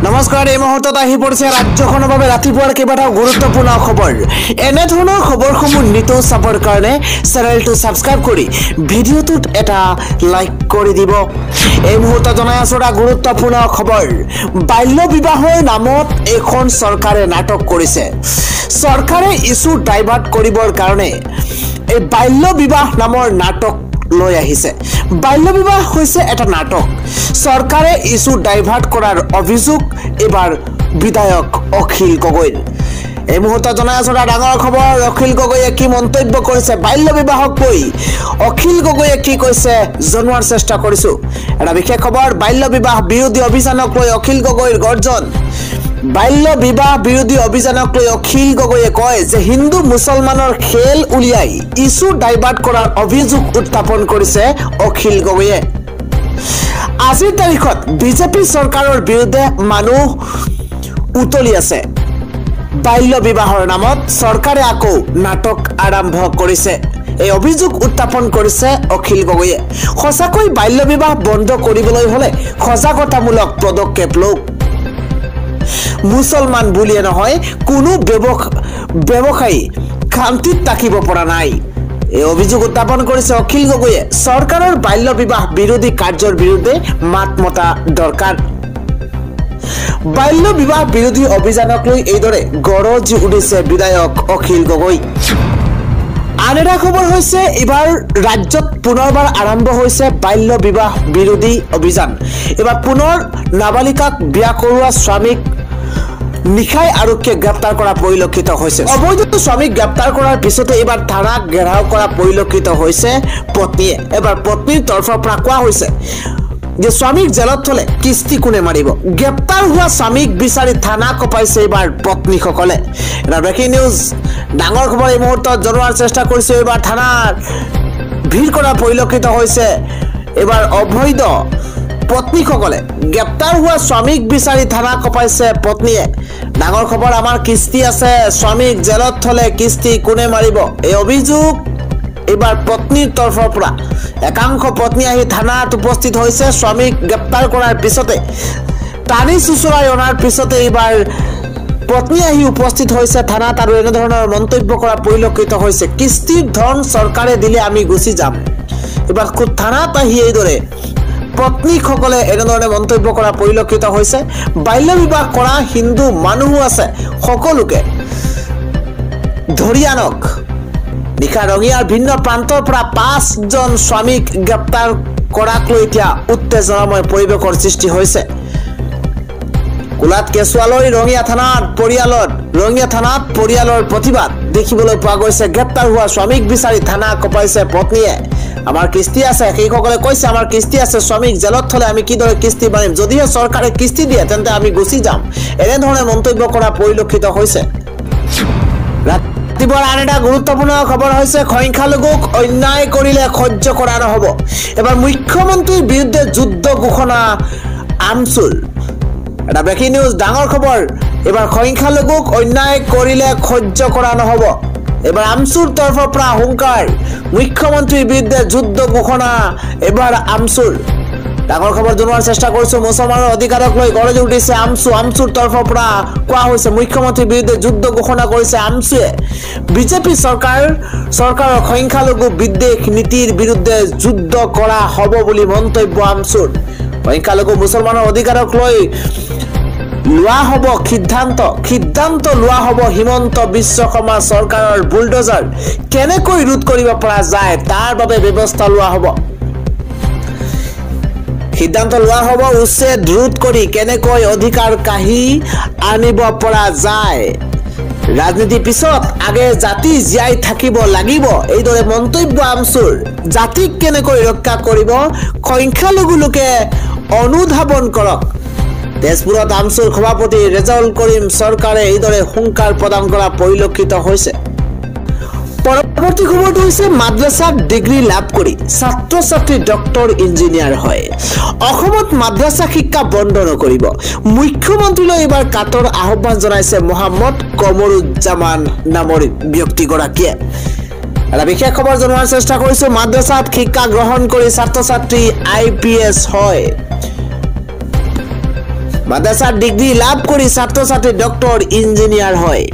নমস্কাৰ এই মুহূৰ্তত আহি পৰিছে ৰাজ্যখনৰ বাবে ৰাতিপুৱাৰ কেইবাটাও গুৰুত্বপূৰ্ণ খবৰ এনে ধৰণৰ খবৰসমূহ নিতৌ চাবৰ কাৰণে চেনেলটো সাবস্ক্ৰাইব কৰি ভিডিঅ'টোত এটা লাইক কৰি দিব এই মুহূৰ্তত জনাই আছো এটা গুৰুত্বপূৰ্ণ খবৰ বাল্য বিবাহৰ নামত এখন চৰকাৰে নাটক কৰিছে চৰকাৰে ইস্যু ডাইভাৰ্ট কৰিবৰ কাৰণে এই বাল্য বিবাহ নামৰ নাটক লৈ আহিছে বাল্য বিবাহ হৈছে এটা নাটক চৰকাৰে ইস্যু ডাইভাৰ্ট কৰাৰ অভিযোগ এবাৰ বিধায়ক অখিল গগৈৰ এই মুহূৰ্তত জনাই আছো এটা ডাঙৰ খবৰ অখিল গগৈয়ে কি মন্তব্য কৰিছে বাল্য বিবাহক লৈ অখিল গগৈয়ে কি কৈছে জনোৱাৰ চেষ্টা কৰিছো এটা বিশেষ খবৰ বাল্য বিবাহ বিৰোধী অভিযানক লৈ অখিল গগৈৰ গৰ্জন বাল্য বিবাহ বিৰোধী অভিযানক লৈ অখিল গগৈয়ে কয় যে হিন্দু মুছলমানৰ খেল উলিয়াই ইস্যু ডাইভাৰ্ট কৰাৰ অভিযোগ উত্থাপন কৰিছে অখিল গগৈয়ে আজিৰ তাৰিখত বিজেপি চৰকাৰৰ বিৰুদ্ধে মানুহ উতলি আছে বাল্য বিবাহৰ নামত চৰকাৰে আকৌ নাটক আৰম্ভ কৰিছে এই অভিযোগ উত্থাপন কৰিছে অখিল গগৈয়ে সঁচাকৈ বাল্য বিবাহ বন্ধ কৰিবলৈ হলে সজাগতামূলক পদক্ষেপ লওক মুছলমান বুলিয়ে নহয় কোনো ব্যৱসায়ী শান্তিত থাকিব পৰা নাই এই অভিযোগ উত্থাপন কৰিছে অখিল গগৈয়ে চৰকাৰৰ বাল্য বিবাহ বিৰোধী কাৰ্যৰ বিৰুদ্ধে মাত মতা দৰকাৰ বাল্য বিবাহ বিৰোধী অভিযানক লৈ এইদৰে গৰজি উঠিছে বিধায়ক অখিল গগৈ আন এটা খবৰ হৈছে এবাৰ ৰাজ্যত পুনৰবাৰ আৰম্ভ হৈছে বাল্য বিবাহ বিৰোধী অভিযান এবাৰ পুনৰ নাবালিকাক বিয়া কৰোৱা স্বামীক নিখাই আৰক্ষীয়ে গ্ৰেপ্তাৰ কৰা পৰিলক্ষিত হৈছে অবৈধ স্বামীক গ্ৰেপ্তাৰ কৰাৰ পিছতে এবাৰ থানাক ঘেৰাও কৰা পৰিলক্ষিত হৈছে পত্নীয়ে এবাৰ পত্নীৰ তৰফৰ পৰা কোৱা হৈছে যে স্বামীক জেলত থলে কিস্তি কোনে মাৰিব গ্ৰেপ্তাৰ হোৱা স্বামীক বিচাৰি থানা কপাইছে এবাৰ পত্নীসকলে এটা ব্ৰেকিং নিউজ ডাঙৰ খবৰ এই মুহূৰ্তত জনোৱাৰ চেষ্টা কৰিছে এবাৰ থানাৰ ভিৰ কৰা পৰিলক্ষিত হৈছে এবাৰ অবৈধ পত্নীসকলে গ্ৰেপ্তাৰ হোৱা স্বামীক বিচাৰি থানা কপাইছে পত্নীয়ে ডাঙৰ খবৰ আমাৰ কিস্তি আছে স্বামীক জেলত থলে কিস্তি কোনে মাৰিব এই অভিযোগ এবাৰ পত্নীৰ তৰফৰ পৰা একাংশ পত্নী আহি থানাত উপস্থিত হৈছে স্বামীক গ্ৰেপ্তাৰ কৰাৰ পিছতে টানি চুচৰাই অনাৰ পিছতে এবাৰ পত্নী আহি উপস্থিত হৈছে থানাত আৰু এনে ধৰণৰ মন্তব্য কৰা পৰিলক্ষিত হৈছে কিস্তিৰ ধন চৰকাৰে দিলে আমি গুচি যাম এবাৰ খুদ থানাত আহি এইদৰে পত্নীসকলে এনেধৰণে মন্তব্য কৰা পৰিলক্ষিত হৈছে বাল্য বিবাহ কৰা হিন্দু মানুহো আছে সকলোকে ধৰি আনক নিশা ৰঙিয়াৰ ভিন্ন প্ৰান্তৰ পৰা 5 জন স্বামীক গ্ৰেপ্তাৰ কৰাক লৈ এতিয়া উত্তেজনাময় পৰিৱেশৰ সৃষ্টি হৈছে কুলাত কেঁচুৱালৈ ৰঙিয়া থানাত পৰিয়ালৰ প্ৰতিবাদ দেখিবলৈ পোৱা গৈছে গ্ৰেপ্তাৰ হোৱা স্বামীক বিচাৰি থানা কপাইছে পত্নীয়ে আমাৰ কিস্তি আছে সেইসকলে কৈছে আমাৰ কিস্তি আছে স্বামীক জেলত থলে আমি কিদৰে কিস্তি মাৰিম যদিহে চৰকাৰে কিস্তি দিয়ে তেন্তে আমি গুচি যাম এনেধৰণে মন্তব্য কৰা পৰিলক্ষিত হৈছে ৰাতিপুৱাৰ আন এটা গুৰুত্বপূৰ্ণ খবৰ হৈছে সংখ্যালঘুক অন্যায় কৰিলে সহ্য কৰা নহব এবাৰ মুখ্যমন্ত্ৰীৰ বিৰুদ্ধে যুদ্ধ ঘোষণা আমচুৰ এটা ব্ৰেকিং নিউজ ডাঙৰ খবৰ এবাৰ সংখ্যালঘুক অন্যায় কৰিলে সহ্য কৰা নহব এবাৰ আমচুৰ তৰফৰ পৰা হুংকাৰ মুখ্যমন্ত্ৰীৰ বিৰুদ্ধে যুদ্ধ ঘোষণা এবাৰ আমচুৰ ডাঙৰ খবৰ জনোৱাৰ চেষ্টা কৰিছো মুছলমানৰ অধিকাৰক লৈ গৰজি উঠিছে আমচুৰ তৰফৰ পৰা কোৱা হৈছে মুখ্যমন্ত্ৰীৰ বিৰুদ্ধে যুদ্ধ ঘোষণা কৰিছে আমচুৱে বিজেপি চৰকাৰৰ সংখ্যালঘু বিদ্বেষ নীতিৰ বিৰুদ্ধে যুদ্ধ কৰা হ'ব বুলি মন্তব্য আমচুৰ সংখ্যালঘু মুছলমানৰ অধিকাৰক লৈ লোৱা হ'ব সিদ্ধান্ত লোৱা হ'ব হিমন্ত বিশ্ব শৰ্মা চৰকাৰৰ বুলডোজাৰ কেনেকৈ ৰোধ কৰিব পৰা যায় তাৰ বাবে ব্যৱস্থা লোৱা হ'ব সিদ্ধান্ত লোৱা হ'ব উচ্ছেদ ৰোধ কৰি কেনেকৈ অধিকাৰ কাঢ়ি আনিব পৰা যায় ৰাজনীতি পিছত আগে জাতি জীয়াই থাকিব লাগিব এইদৰে মন্তব্য আমচুৰ জাতিক কেনেকৈ ৰক্ষা কৰিব সংখ্যালঘু লোকে অনুধাৱন কৰক তেজপুৰত আমচুৰ সভাপতি ৰেজাউল কৰিম চৰকাৰে এইদৰে হুংকাৰ প্ৰদান কৰা পৰিলক্ষিত হৈছে পৰৱৰ্তী খবৰটো হৈছে মাদ্ৰাসাত ডিগ্ৰী লাভ কৰি ছাত্ৰ ছাত্ৰী ডক্টৰ ইঞ্জিনিয়াৰ হয় অসমত মাদ্ৰাসা শিক্ষা বন্ধ নকৰিব মুখ্যমন্ত্ৰীলৈ এবাৰ কাটৰ আহ্বান জনাইছে মহম্মদ কমৰুজ্জামান নামৰ ব্যক্তিগৰাকীয়ে এটা বিশেষ খবৰ জনোৱাৰ চেষ্টা কৰিছো মাদ্ৰাসাত শিক্ষা গ্ৰহণ কৰি ছাত্ৰ ছাত্ৰী IPS হয় মাদ্ৰাসাৰ ডিগ্ৰী লাভ কৰি ছাত্ৰ ছাত্ৰী ডক্টৰ ইঞ্জিনিয়াৰ হয়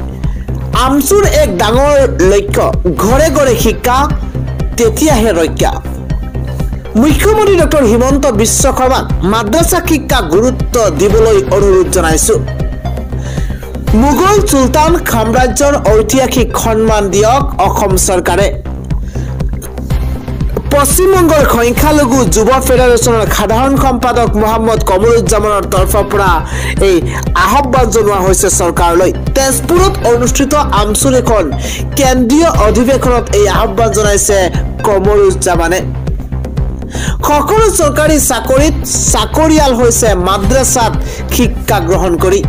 আমচুৰ এক ডাঙৰ লক্ষ্য ঘৰে ঘৰে শিক্ষা তেতিয়াহে ৰক্ষা মুখ্যমন্ত্ৰী ডক্টৰ হিমন্ত বিশ্ব শৰ্মাক মাদ্ৰাসা শিক্ষা গুৰুত্ব দিবলৈ অনুৰোধ জনাইছো মুঘল সুলতান সাম্ৰাজ্যৰ ঐতিহাসিক সন্মান দিয়ক অসম চৰকাৰে পশ্চিমবংগৰ সংখ্যালঘু যুৱ ফেডাৰেশ্যনৰ সাধাৰণ সম্পাদক মহম্মদ কমৰুজ্জামানৰ তৰফৰ পৰা এই আহ্বান জনোৱা হৈছে চৰকাৰলৈ তেজপুৰত অনুষ্ঠিত আমচুৰ এখন কেন্দ্ৰীয় অধিৱেশনত এই আহ্বান জনাইছে কমৰুজ্জামানে সকলো চৰকাৰী চাকৰিয়াল হৈছে মাদ্ৰাসাত শিক্ষা গ্ৰহণ কৰি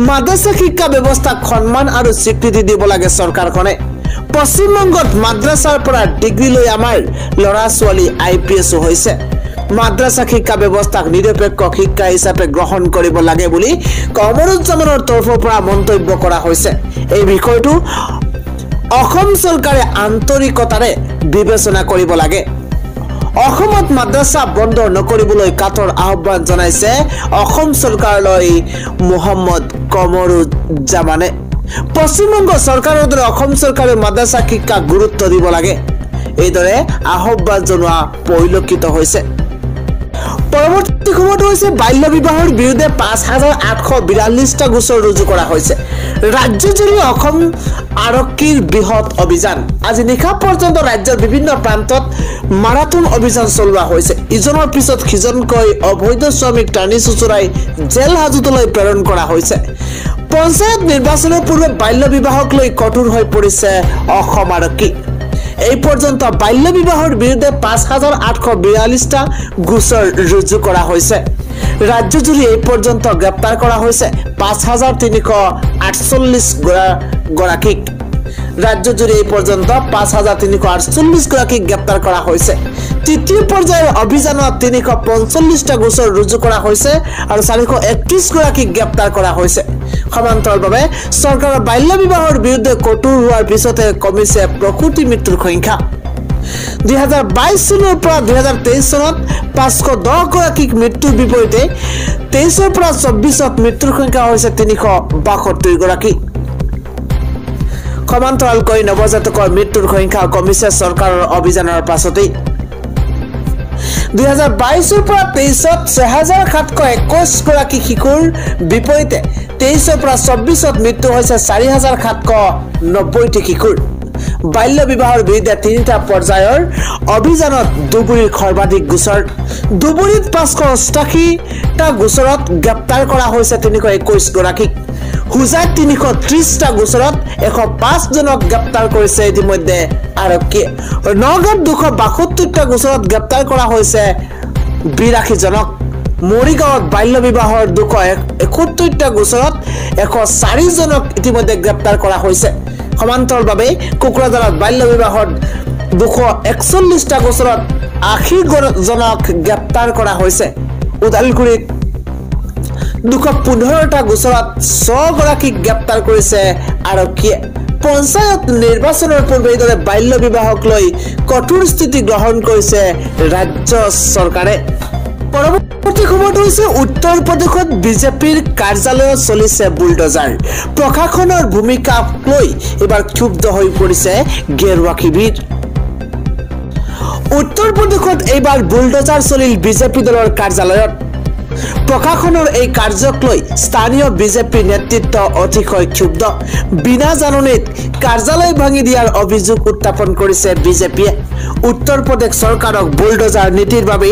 মাদ্ৰাসা শিক্ষা ব্যৱস্থাক সন্মান আৰু স্বীকৃতি দিব লাগে চৰকাৰখনে পশ্চিমবংগত মাদ্ৰাসাৰ পৰা ডিগ্ৰী লৈ আমাৰ লৰা ছোৱালী IPS হৈছে মাদ্ৰাসা শিক্ষা ব্যৱস্থাক নিৰপেক্ষ শিক্ষা হিচাপে গ্ৰহণ কৰিব লাগে বুলি কমৰুজ্জামানৰ তৰফৰ পৰা মন্তব্য কৰা হৈছে এই বিষয়টো অসম চৰকাৰে আন্তৰিকতাৰে বিবেচনা কৰিব লাগে অসমত মাদ্ৰাসা বন্ধ নকৰিবলৈ কাতৰ আহ্বান জনাইছে অসম চৰকাৰলৈ মহম্মদ কমৰুজ্জামানে পশ্চিমবংগ চৰকাৰৰ দৰে অসম চৰকাৰে মাদ্ৰাসা শিক্ষা গুৰুত্ব দিব লাগে এইদৰে আহ্বান জনোৱা পৰিলক্ষিত হৈছে পৰৱৰ্তী খবৰটো হৈছে বাল্য বিবাহৰ বিৰুদ্ধে 5842টা গোচৰ ৰুজু কৰা হৈছে ৰাজ্যজুৰি অসম আৰক্ষীৰ বৃহৎ অভিযান আজি নিশা পৰ্যন্ত ৰাজ্যৰ বিভিন্ন প্ৰান্তত মাৰাথন অভিযান চলোৱা হৈছে ইজনৰ পিছত সিজনকৈ অবৈধ শ্ৰমিক টানি চুচুৰাই জেল হাজতলৈ প্ৰেৰণ কৰা হৈছে পঞ্চায়ত নিৰ্বাচনৰ পূৰ্বে বাল্য বিবাহক লৈ কঠোৰ হৈ পৰিছে অসম আৰক্ষী এই পৰ্যন্ত বাল্য বিবাহৰ বিৰুদ্ধে 5842টা গোচৰ ৰুজু কৰা হৈছে ৰাজ্যজুৰি এই পৰ্যন্ত গ্ৰেপ্তাৰ কৰা হৈছে 5348 গৰাকীক ৰাজ্যজুৰি এই পৰ্যন্ত 5348 গৰাকীক গ্ৰেপ্তাৰ কৰা হৈছে তৃতীয় পৰ্যায়ৰ অভিযানত 345টা গোচৰ ৰুজু কৰা হৈছে আৰু 431 গৰাকীক গ্ৰেপ্তাৰ কৰা হৈছে সমান্তৰালভাৱে চৰকাৰৰ বাল্য বিবাহৰ বিৰুদ্ধে কঠোৰ হোৱাৰ পিছতে কমিছে প্ৰসূতি মৃত্যুৰ সংখ্যা 2022 চনৰ পৰা 2023 চনত 510 গৰাকীক মৃত্যুৰ বিপৰীতে 23 পৰা 24ত মৃত্যুৰ সংখ্যা হৈছে 372 গৰাকী সমান্তৰালকৈ নৱজাতকৰ মৃত্যুৰ সংখ্যা কমিছে চৰকাৰৰ অভিযানৰ পাছতেই 2022 পৰা 23ত 6721 গৰাকী শিশুৰ বিপৰীতে 23 পৰা 24ত মৃত্যু হৈছে 4790টি শিশুৰ বাল্য বিবাহৰ বিৰুদ্ধে 3টা পৰ্যায়ৰ অভিযানত দুবুৰীৰ সৰ্বাধিক গোচৰ দুবুৰীত 588টা গোচৰত গ্ৰেপ্তাৰ কৰা হৈছে 321 গৰাকীক হুজাইত 330টা গোচৰত 105 জনক গ্ৰেপ্তাৰ কৰিছে ইতিমধ্যে আৰক্ষীয়ে নগাঁৱত 272টা গোচৰত গ্ৰেপ্তাৰ কৰা হৈছে 82 জনক মৰিগাঁৱত বাল্য বিবাহৰ 271টা গোচৰত 104 জনক ইতিমধ্যে গ্ৰেপ্তাৰ কৰা হৈছে সমান্তৰালভাৱে কোকৰাঝাৰত বাল্য বিবাহৰ 241টা গোচৰত 80 জনক গ্ৰেপ্তাৰ কৰা হৈছে উদালগুৰিত 215টা গোচৰত 100 গৰাকীক গ্ৰেপ্তাৰ কৰিছে আৰক্ষীয়ে পঞ্চায়ত নিৰ্বাচনৰ পূৰ্বে এইদৰে বাল্য বিবাহক লৈ কঠোৰ স্থিতি গ্ৰহণ কৰিছে ৰাজ্য চৰকাৰে পৰৱৰ্তী খবৰটো হৈছে উত্তৰ প্ৰদেশত বিজেপিৰ কাৰ্যালয়ত চলিছে বুলডোজাৰ প্ৰশাসনৰ ভূমিকাক লৈ এবাৰ ক্ষুব্ধ হৈ পৰিছে গেৰুৱা শিবিৰ উত্তৰ প্ৰদেশত এইবাৰ বুলডোজাৰ চলিল বিজেপি দলৰ কাৰ্যালয়ত প্ৰশাসনৰ এই কাৰ্যক লৈ স্থানীয় বিজেপি নেতৃত্ব অতিশয় ক্ষুব্ধ বিনা জাননীত কাৰ্যালয় ভাঙি দিয়াৰ অভিযোগ উত্থাপন কৰিছে বিজেপিয়ে উত্তৰ প্ৰদেশ চৰকাৰক বুলডোজাৰ নীতিৰ বাবে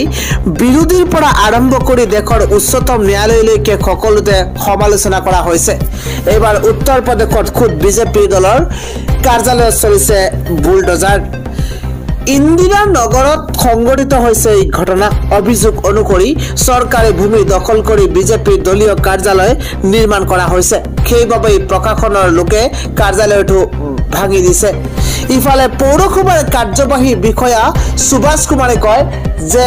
বিৰোধীৰ পৰা আৰম্ভ কৰি দেশৰ উচ্চতম ন্যায়ালয়লৈকে সকলোতে সমালোচনা কৰা হৈছে এবাৰ উত্তৰ প্ৰদেশত খুদ বিজেপি দলৰ কাৰ্যালয়ত চলিছে বুলডোজাৰ ইন্দিৰা নগৰত সংঘটিত হৈছে এই ঘটনা অভিযোগ অনুসৰি চৰকাৰে ভূমি দখল কৰি বিজেপিৰ দলীয় কাৰ্যালয় নিৰ্মাণ কৰা হৈছে সেইবাবে প্ৰশাসনৰ লোকে কাৰ্যালয়টো ভাঙি দিছে ইফালে পৌৰসভাৰ কাৰ্যবাহী বিষয়া সুভাষ কুমাৰে কয় যে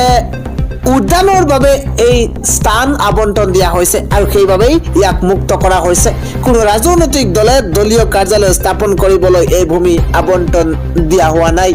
উদ্যানৰ বাবে এই স্থান আবণ্টন দিয়া হৈছে আৰু সেইবাবে ইয়াক মুক্ত কৰা হৈছে কোনো ৰাজনৈতিক দলে দলীয় কাৰ্যালয় স্থাপন কৰিবলৈ এই ভূমি আবণ্টন দিয়া হোৱা নাই